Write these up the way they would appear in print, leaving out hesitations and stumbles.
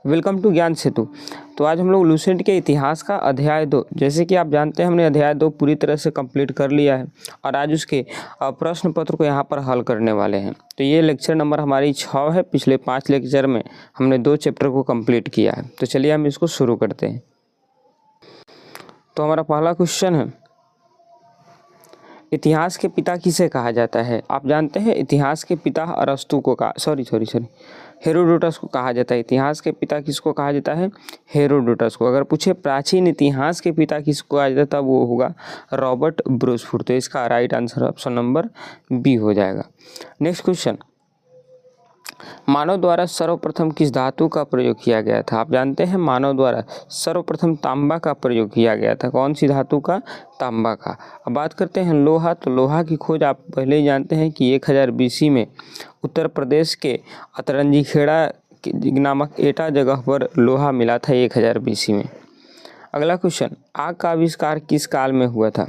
Welcome to ज्ञान सेतु। तो आज हम लोग लूसेंट के इतिहास का अध्याय 2, जैसे कि आप जानते हैं हमने अध्याय 2 पूरी तरह से कंप्लीट कर लिया है और आज उसके प्रश्न पत्र को यहाँ पर हल करने वाले हैं। तो ये लेक्चर नंबर हमारी 6 है। पिछले 5 लेक्चर में हमने 2 चैप्टर को कंप्लीट किया है। तो चलिए हम इसको शुरू करते हैं। तो हमारा पहला क्वेश्चन है, इतिहास के पिता किसे कहा जाता है? आप जानते हैं इतिहास के पिता अरस्तु को हेरोडोटस को कहा जाता है। इतिहास के पिता किसको कहा जाता है? हेरोडोटस को। अगर पूछे प्राचीन इतिहास के पिता किसको कहा जाता है, तब वो होगा रॉबर्ट ब्रूसफोर्ड। तो इसका right answer option number B हो जाएगा। नेक्स्ट क्वेश्चन, मानव द्वारा सर्वप्रथम किस धातु का प्रयोग किया गया था? आप जानते हैं मानव द्वारा सर्वप्रथम तांबा का प्रयोग किया गया था। कौन सी धातु का? तांबा का। अब बात करते हैं लोहा। तो लोहा की खोज आप पहले ही जानते हैं कि 1000 BC में उत्तर प्रदेश के अतरंजी खेड़ा नामक एटा जगह पर लोहा मिला था 1000 BC में। अगला क्वेश्चन, आग का आविष्कार किस काल में हुआ था?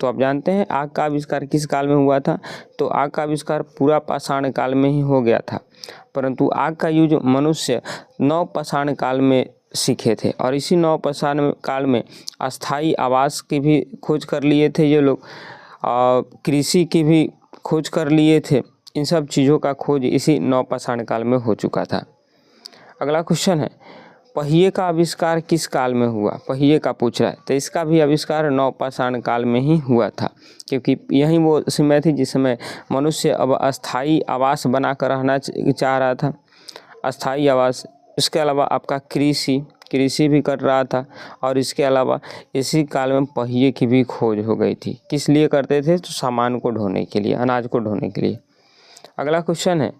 तो आप जानते हैं आग का आविष्कार किस काल में हुआ था? तो आग का आविष्कार पूरा पाषाण काल में ही हो गया था, परंतु आग का यूज मनुष्य नव पाषाण काल में सीखे थे और इसी नव पाषाण काल में अस्थाई आवास की भी खोज कर लिए थे ये लोग, कृषि की भी खोज कर लिए थे। इन सब चीज़ों का खोज इसी नव पाषाण काल में हो चुका था। अगला क्वेश्चन है, पहिए का आविष्कार किस काल में हुआ? पहिए का पूछ रहा है, तो इसका भी आविष्कार नवपाषाण काल में ही हुआ था, क्योंकि यही वो समय थी जिस समय मनुष्य अब अस्थाई आवास बनाकर रहना चाह रहा था। अस्थाई आवास, इसके अलावा आपका कृषि भी कर रहा था और इसके अलावा इसी काल में पहिए की भी खोज हो गई थी। किस लिए करते थे? तो सामान को ढोने के लिए, अनाज को ढोने के लिए। अगला क्वेश्चन है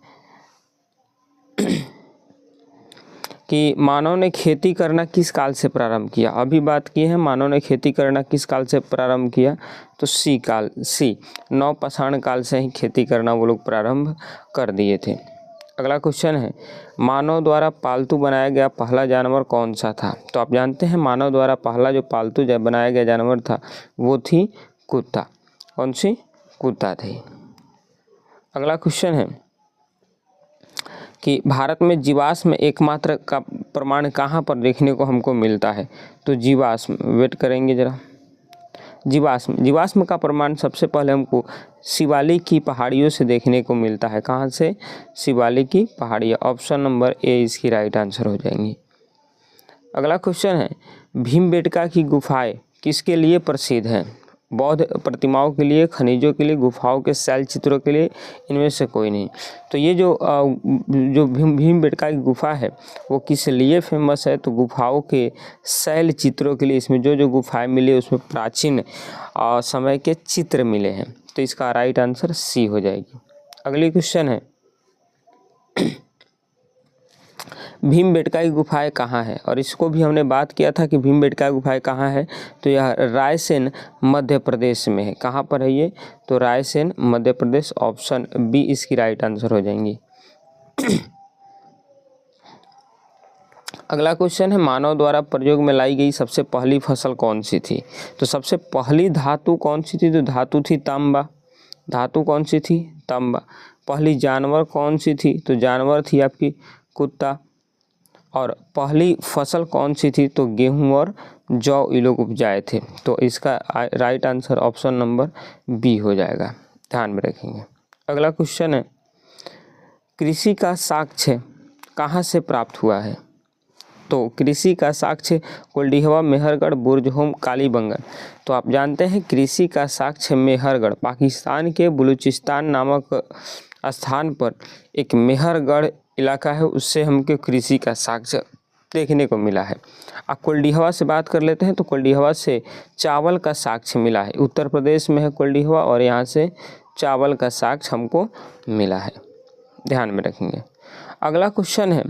कि मानव ने खेती करना किस काल से प्रारंभ किया? अभी बात की है मानव ने खेती करना किस काल से प्रारंभ किया? तो सी नवपाषाण काल से ही खेती करना वो लोग प्रारंभ कर दिए थे। अगला क्वेश्चन है, मानव द्वारा पालतू बनाया गया पहला जानवर कौन सा था? तो आप जानते हैं मानव द्वारा पहला जो पालतू बनाया गया जानवर था वो थी कुत्ता। कौन सी? कुत्ता थी। अगला क्वेश्चन है कि भारत में जीवाश्म एकमात्र का प्रमाण कहाँ पर देखने को हमको मिलता है? तो जीवाश्म, वेट करेंगे जरा, जीवाश्म का प्रमाण सबसे पहले हमको शिवालिक की पहाड़ियों से देखने को मिलता है। कहाँ से? शिवालिक की पहाड़ियाँ। ऑप्शन नंबर ए इसकी राइट आंसर हो जाएंगी। अगला क्वेश्चन है, भीमबेटका की गुफाएं किसके लिए प्रसिद्ध हैं? बौद्ध प्रतिमाओं के लिए, खनिजों के लिए, गुफाओं के शैल चित्रों के लिए, इनमें से कोई नहीं। तो ये जो भीमबेटका की गुफा है वो किस लिए फेमस है? तो गुफाओं के शैल चित्रों के लिए। इसमें जो गुफाएं मिली उसमें प्राचीन समय के चित्र मिले हैं। तो इसका राइट आंसर सी हो जाएगी। अगली क्वेश्चन है, भीमबेटका की गुफाएं कहाँ है? और इसको भी हमने बात किया था कि भीमबेटका की गुफाएं कहाँ है। तो यह रायसेन मध्य प्रदेश में है। कहाँ पर है ये? तो रायसेन मध्य प्रदेश। ऑप्शन बी इसकी राइट आंसर हो जाएंगी। अगला क्वेश्चन है, मानव द्वारा प्रयोग में लाई गई सबसे पहली फसल कौन सी थी? तो सबसे पहली धातु कौन सी थी? तो धातु थी तांबा। धातु कौन सी थी? तांबा। पहली जानवर कौन सी थी? तो जानवर थी आपकी कुत्ता। और पहली फसल कौन सी थी? तो गेहूं और जौ ये लोग उपजाए थे। तो इसका right answer option number B हो जाएगा, ध्यान में रखेंगे। अगला क्वेश्चन है, कृषि का साक्ष्य कहाँ से प्राप्त हुआ है? तो कृषि का साक्ष्य कोल्डिहवा, मेहरगढ़, बुरजहोम, कालीबंगन। तो आप जानते हैं कृषि का साक्ष्य मेहरगढ़, पाकिस्तान के बलूचिस्तान नामक स्थान पर एक मेहरगढ़ इलाका है, उससे हमको कृषि का साक्ष्य देखने को मिला है। अब कोल्डिहवा से बात कर लेते हैं। तो कोल्डिहवा से चावल का साक्ष्य मिला है। उत्तर प्रदेश में है कोल्डिहवा और यहाँ से चावल का साक्ष्य हमको मिला है, ध्यान में रखेंगे। अगला क्वेश्चन है,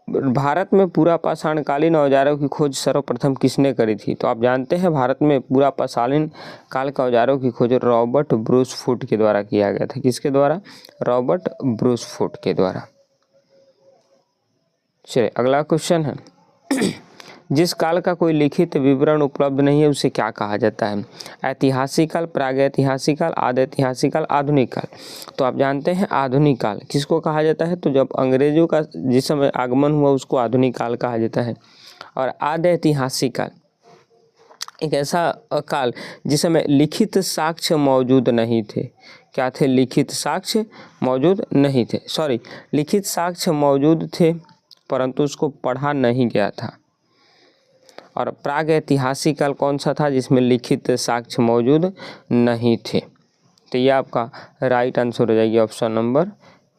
भारत में पूरा पाषाणकालीन औजारों की खोज सर्वप्रथम किसने करी थी? तो आप जानते हैं भारत में पूरा पाषाणकालीन काल का औजारों की खोज रॉबर्ट ब्रूसफोर्ड के द्वारा किया गया था। किसके द्वारा? रॉबर्ट ब्रूसफोर्ड के द्वारा। चलिए अगला क्वेश्चन है, जिस काल का कोई लिखित विवरण उपलब्ध नहीं है उसे क्या कहा जाता है? ऐतिहासिक काल, प्रागैतिहासिक काल, आदिऐतिहासिक काल, आधुनिक काल। तो आप जानते हैं आधुनिक काल किसको कहा जाता है? तो जब अंग्रेजों का जिस समय आगमन हुआ उसको आधुनिक काल कहा जाता है। और आदिऐतिहासिक काल एक ऐसा काल जिस समय लिखित साक्ष्य मौजूद नहीं थे। क्या थे? लिखित साक्ष्य मौजूद नहीं थे, सॉरी, लिखित साक्ष्य मौजूद थे परंतु उसको पढ़ा नहीं गया था। और प्रागैतिहासिक काल कौन सा था? जिसमें लिखित साक्ष्य मौजूद नहीं थे। तो ये आपका राइट आंसर हो जाएगी ऑप्शन नंबर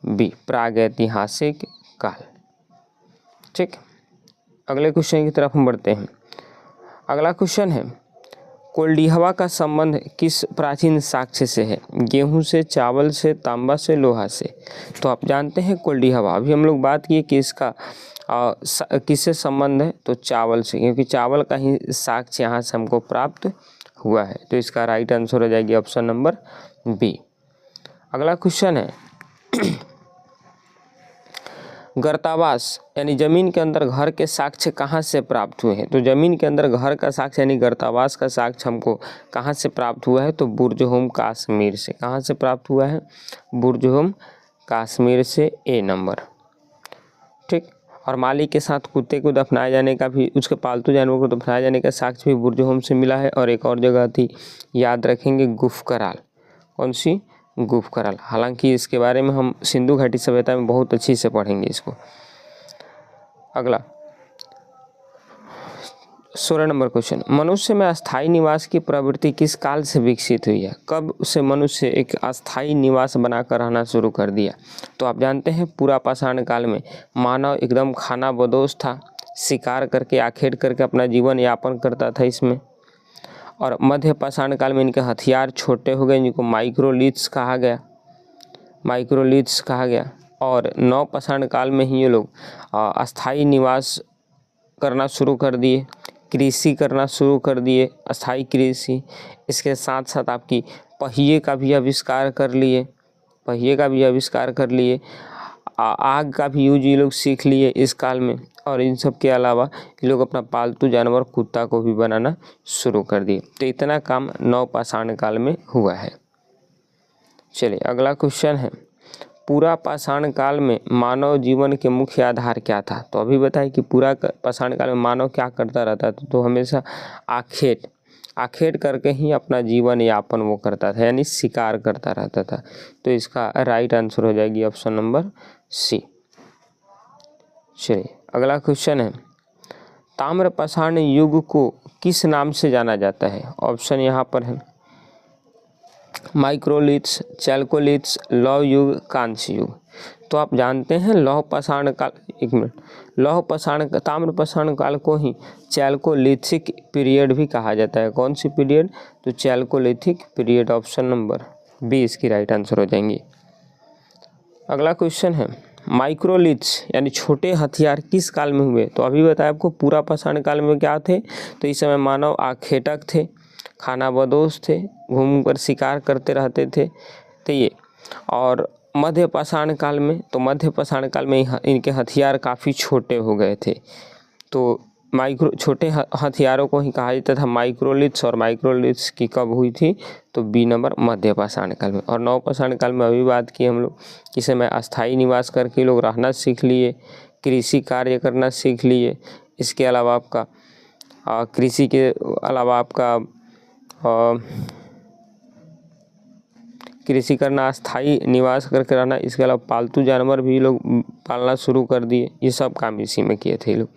बी, प्रागैतिहासिक काल। ठीक, अगले क्वेश्चन की तरफ हम बढ़ते हैं। अगला क्वेश्चन है, कोल्डिहवा का संबंध किस प्राचीन साक्ष्य से है? गेहूं से, चावल से, तांबा से, लोहा से। तो आप जानते हैं कोल्डिहवा, अभी हम लोग बात किए कि इसका किससे संबंध है? तो चावल से, क्योंकि चावल का ही साक्ष्य यहाँ से हमको प्राप्त हुआ है। तो इसका राइट आंसर हो जाएगी ऑप्शन नंबर बी। अगला क्वेश्चन है, गर्तावास यानी जमीन के अंदर घर के साक्ष्य कहाँ से प्राप्त हुए हैं? तो जमीन के अंदर घर का साक्ष्य यानी गर्तावास का साक्ष्य हमको कहाँ से प्राप्त हुआ है? तो बुर्जहोम कश्मीर से। कहाँ से प्राप्त हुआ है? बुर्जहोम कश्मीर से, ए नंबर। ठीक, और माली के साथ कुत्ते को दफनाए जाने का भी, उसके पालतू जानवर को दफनाए जाने का साक्ष्य भी बुर्जहोम से मिला है। और एक और जगह थी, याद रखेंगे, गुफकराल। कौन सी? गुफकराल। हालांकि इसके बारे में हम सिंधु घाटी सभ्यता में बहुत अच्छी से पढ़ेंगे इसको। अगला 16 नंबर क्वेश्चन, मनुष्य में अस्थायी निवास की प्रवृत्ति किस काल से विकसित हुई है? कब से मनुष्य एक अस्थायी निवास बनाकर रहना शुरू कर दिया? तो आप जानते हैं पूरा पाषाण काल में मानव एकदम खानाबदोश था, शिकार करके, आखेट करके अपना जीवन यापन करता था इसमें। और मध्य पाषाण काल में इनके हथियार छोटे हो गए, जिनको माइक्रोलिथ्स कहा गया, माइक्रोलिथ्स कहा गया। और नव पाषाण काल में ही ये लोग अस्थायी निवास करना शुरू कर दिए, कृषि करना शुरू कर दिए, अस्थायी कृषि। इसके साथ साथ आपकी पहिए का भी आविष्कार कर लिए, पहिए का भी आविष्कार कर लिए, आग का भी यूज ये लोग सीख लिए इस काल में। और इन सब के अलावा ये लोग अपना पालतू जानवर कुत्ता को भी बनाना शुरू कर दिए। तो इतना काम नव पाषाण काल में हुआ है। चलिए अगला क्वेश्चन है, पूरा पाषाण काल में मानव जीवन के मुख्य आधार क्या था? तो अभी बताएं कि पूरा पाषाण काल में मानव क्या करता रहता था? तो हमेशा आखेट करके ही अपना जीवन यापन वो करता था, यानी शिकार करता रहता था। तो इसका राइट आंसर हो जाएगी ऑप्शन नंबर सी। चलिए अगला क्वेश्चन है, ताम्र पाषाण युग को किस नाम से जाना जाता है? ऑप्शन यहाँ पर है, माइक्रोलिथ्स, चैल्कोलिथ्स, लौह युग, कांस्य युग। तो आप जानते हैं लौह पाषाण काल, एक मिनट, लौह पाषाण, ताम्र पाषाण काल को ही चैल्कोलिथिक पीरियड भी कहा जाता है। कौन सी पीरियड? तो chalcolithic period, option number B इसकी राइट आंसर हो जाएंगी। अगला क्वेश्चन है, माइक्रोलिथ्स यानी छोटे हथियार किस काल में हुए? तो अभी बताया आपको पूरा पाषाण काल में क्या थे? तो इस समय मानव आखेटक थे, खानाबदोश थे, घूम कर शिकार करते रहते थे। तो ये, और मध्य पाषाण काल में, तो मध्य पाषाण काल में इनके हथियार काफ़ी छोटे हो गए थे। तो छोटे हथियारों को ही कहा जाता था माइक्रोलिथ्स। और माइक्रोलिथ्स की कब हुई थी? तो बी नंबर, मध्य पाषाण काल में। और नव पाषाण काल में अभी बात की हम लोग, किस समय अस्थायी निवास करके लोग रहना सीख लिए, कृषि कार्य करना सीख लिए। इसके अलावा आपका कृषि के अलावा आपका कृषि करना, अस्थायी निवास करके रहना, इसके अलावा पालतू जानवर भी लोग पालना शुरू कर दिए। ये सब काम इसी में किए थे लोग।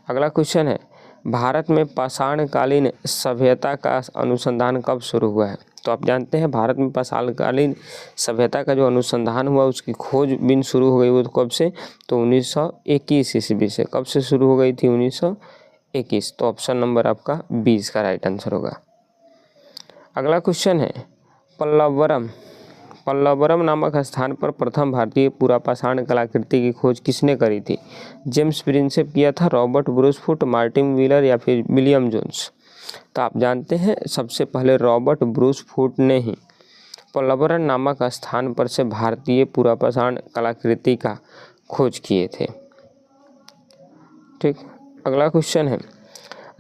अगला क्वेश्चन है, भारत में पाषाणकालीन सभ्यता का अनुसंधान कब शुरू हुआ है? तो आप जानते हैं भारत में पाषाणकालीन सभ्यता का जो अनुसंधान हुआ, उसकी खोजबीन शुरू हो गई वो कब से? तो 1921 ईस्वी से। कब से शुरू हो गई थी? 1921। तो ऑप्शन नंबर आपका 20 का राइट आंसर होगा। अगला क्वेश्चन है, पल्लवरम नामक स्थान पर प्रथम भारतीय पूरा पाषाण कलाकृति की खोज किसने करी थी? जेम्स प्रिंसेप किया था, रॉबर्ट ब्रूसफुट, मार्टिन व्हीलर या फिर विलियम जोन्स? तो आप जानते हैं सबसे पहले रॉबर्ट ब्रूसफुट ने ही पल्लवरम नामक स्थान पर से भारतीय पूरा पाषाण कलाकृति का खोज किए थे। ठीक, अगला क्वेश्चन है,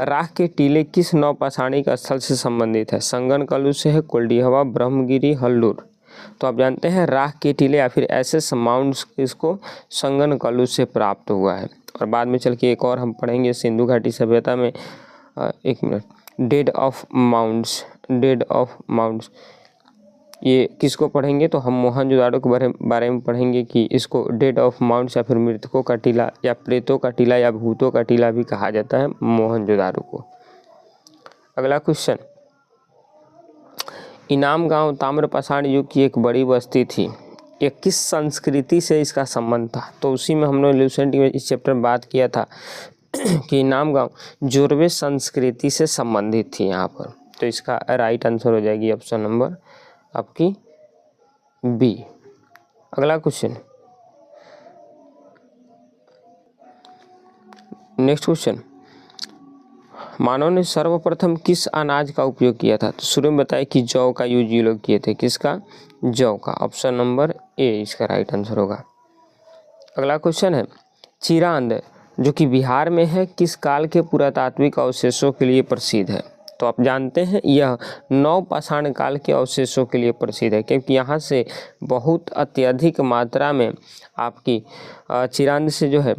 राख के टीले किस नौपाषाणिक स्थल से संबंधित है? संगनकलु से है, कोल्डिहवा, ब्रह्मगिरी, हल्लूर। तो आप जानते हैं राख के टीले या फिर एसएस माउंट्स इसको संगनकलु से प्राप्त हुआ है। और बाद में चल के एक और हम पढ़ेंगे सिंधु घाटी सभ्यता में, एक मिनट, डेड ऑफ माउंट्स, ये किसको पढ़ेंगे? तो हम मोहनजोदाड़ो के बारे में पढ़ेंगे कि इसको डेड ऑफ माउंट्स या फिर मृतकों का टीला या प्रेतों का टीला या भूतों का टीला भी कहा जाता है मोहनजोदाड़ो को। अगला क्वेश्चन, इनाम गांव ताम्रपाषाण युग की एक बड़ी बस्ती थी, ये किस संस्कृति से इसका संबंध था? तो उसी में हमने ल्यूसेंट में इस चैप्टर में बात किया था कि इनाम गांव जोरवे संस्कृति से संबंधित थी यहाँ पर। तो इसका राइट आंसर हो जाएगी ऑप्शन नंबर आपकी बी। अगला क्वेश्चन, नेक्स्ट क्वेश्चन, मानव ने सर्वप्रथम किस अनाज का उपयोग किया था? तो शुरू में बताया कि जौ का यूज ये लोग किए थे, किसका? जौ का। ऑप्शन नंबर ए इसका राइट आंसर होगा। अगला क्वेश्चन है, चिरांद जो कि बिहार में है किस काल के पुरातात्विक अवशेषों के लिए प्रसिद्ध है? तो आप जानते हैं यह नवपाषाण काल के अवशेषों के लिए प्रसिद्ध है, क्योंकि यहाँ से बहुत अत्यधिक मात्रा में आपकी चिरांद से जो है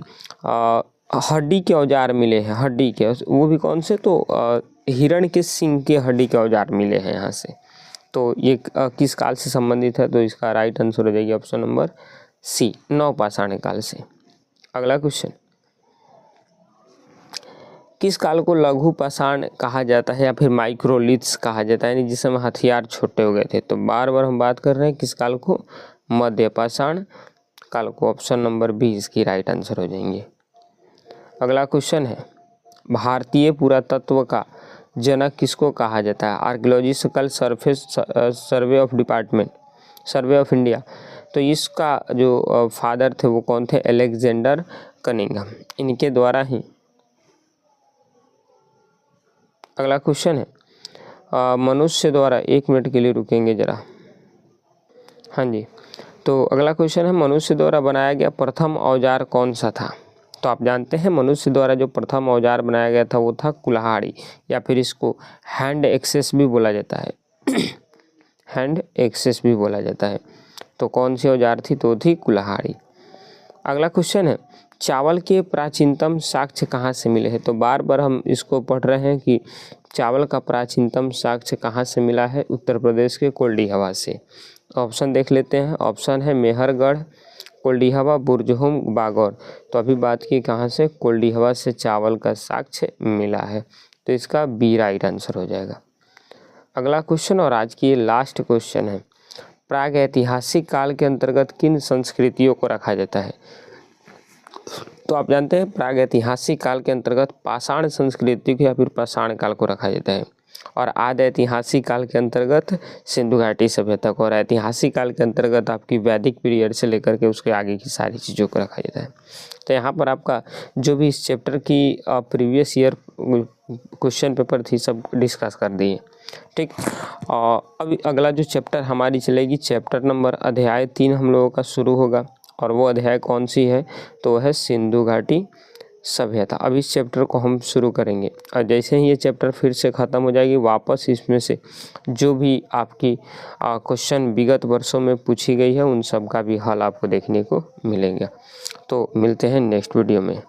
हड्डी के औजार मिले हैं, हड्डी के, वो भी कौन से? तो हिरण के सींग के हड्डी के औजार मिले हैं यहाँ से। तो ये किस काल से संबंधित है? तो इसका राइट आंसर हो जाएगी ऑप्शन नंबर सी, नवपाषाण काल से। अगला क्वेश्चन, किस काल को लघु पाषाण कहा जाता है या फिर माइक्रोलिथ्स कहा जाता है, यानी जिस समय हथियार छोटे हो गए थे? तो बार बार हम बात कर रहे हैं किस काल को? मध्य पाषाण काल को। ऑप्शन नंबर बी इसकी राइट आंसर हो जाएंगे। अगला क्वेश्चन है, भारतीय पुरातत्व का जनक किसको कहा जाता है? Archaeological survey of India. तो इसका जो फादर थे वो कौन थे? अलेक्जेंडर कनिंघम, इनके द्वारा ही। अगला क्वेश्चन है, मनुष्य द्वारा, एक मिनट के लिए रुकेंगे जरा, हाँ जी। तो अगला क्वेश्चन है, मनुष्य द्वारा बनाया गया प्रथम औजार कौन सा था? तो आप जानते हैं मनुष्य द्वारा जो प्रथम औजार बनाया गया था वो था कुल्हाड़ी, या फिर इसको हैंड एक्सेस भी बोला जाता है, हैंड एक्सेस भी बोला जाता है। तो कौन सी औजार थी? तो थी कुल्हाड़ी। अगला क्वेश्चन है, चावल के प्राचीनतम साक्ष्य कहाँ से मिले हैं? तो बार बार हम इसको पढ़ रहे हैं कि चावल का प्राचीनतम साक्ष्य कहाँ से मिला है? उत्तर प्रदेश के कोल्डिहवा से। ऑप्शन देख लेते हैं, ऑप्शन है मेहरगढ़, कोल्डिहवा, बुरजहोम, बागौर। तो अभी बात की कहाँ से? कोल्डिहवा से चावल का साक्ष्य मिला है, तो इसका बी राइट आंसर हो जाएगा। अगला क्वेश्चन और आज की ये लास्ट क्वेश्चन है, प्राग ऐतिहासिक काल के अंतर्गत किन संस्कृतियों को रखा जाता है? तो आप जानते हैं प्राग ऐतिहासिक काल के अंतर्गत पाषाण संस्कृति को या फिर पाषाण काल को रखा जाता है, और आदि ऐतिहासिक काल के अंतर्गत सिंधु घाटी सभ्यता को, और ऐतिहासिक काल के अंतर्गत आपकी वैदिक पीरियड से लेकर के उसके आगे की सारी चीज़ों को रखा जाता है। तो यहाँ पर आपका जो भी इस चैप्टर की प्रीवियस ईयर क्वेश्चन पेपर थी सब डिस्कस कर दिए, ठीक। अभी अगला जो चैप्टर हमारी चलेगी, चैप्टर नंबर अध्याय 3 हम लोगों का शुरू होगा, और वो अध्याय कौन सी है? तो वह है सिंधु घाटी सभ्यता। अब इस चैप्टर को हम शुरू करेंगे, और जैसे ही ये चैप्टर फिर से ख़त्म हो जाएगी, वापस इसमें से जो भी आपकी क्वेश्चन विगत वर्षों में पूछी गई है उन सब का भी हल आपको देखने को मिलेगा। तो मिलते हैं नेक्स्ट वीडियो में।